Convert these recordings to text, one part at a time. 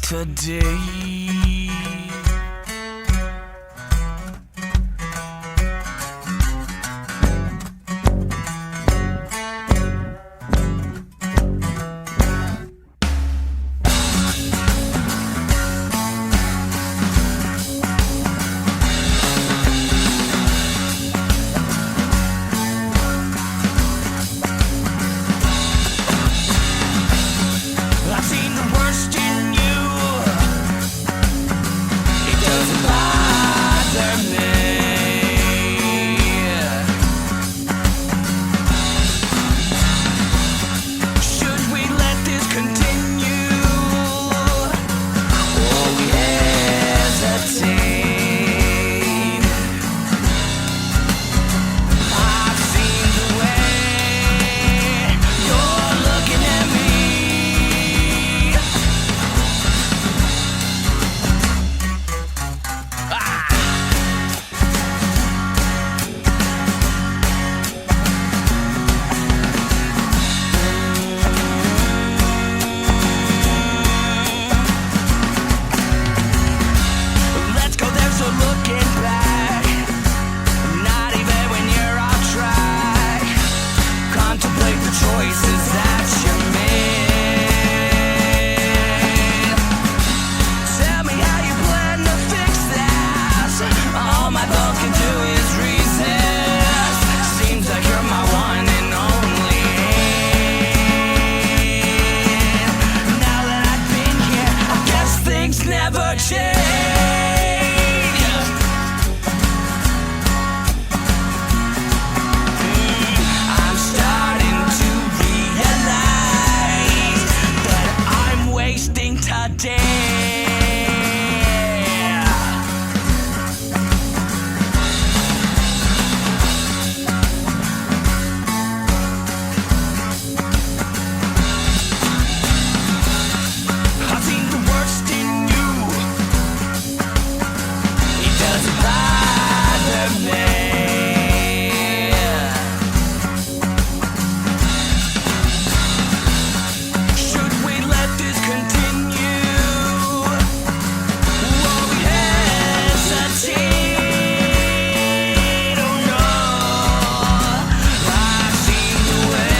today. I've seen the worst in you. It doesn't bother me. Should we let this continue, or we hesitate? I've seen the way you're looking at me. Let's go, there's no looking back. Not even when you're off track. Contemplate the choices that you made. Tell me how you plan to fix this. All my thoughts can do is resist. Seems like you're my one and only aim. Now that I've been here, I guess things never change. I'm starting to realize that I'm wasting today. I've seen the worst in you. It doesn't bother me. Should we let this continue, or we hesitate? Oh no, I've seen the way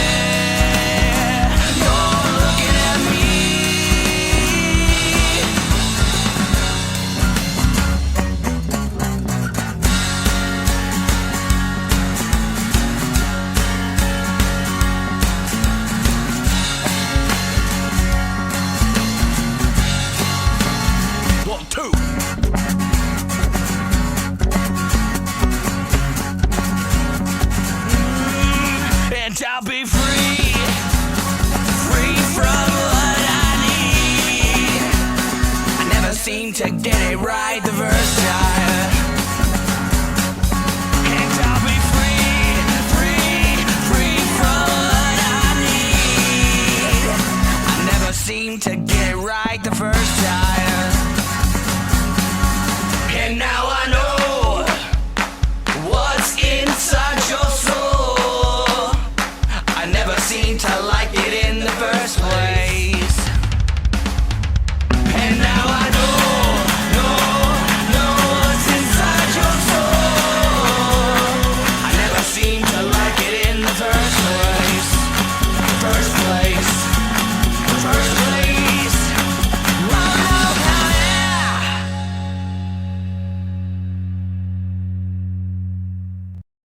you're looking at me. One, two. And I'll be free, free from what I need. I never seem to get it right the first time. And I'll be free, free, free from what I need. I never seem to get it right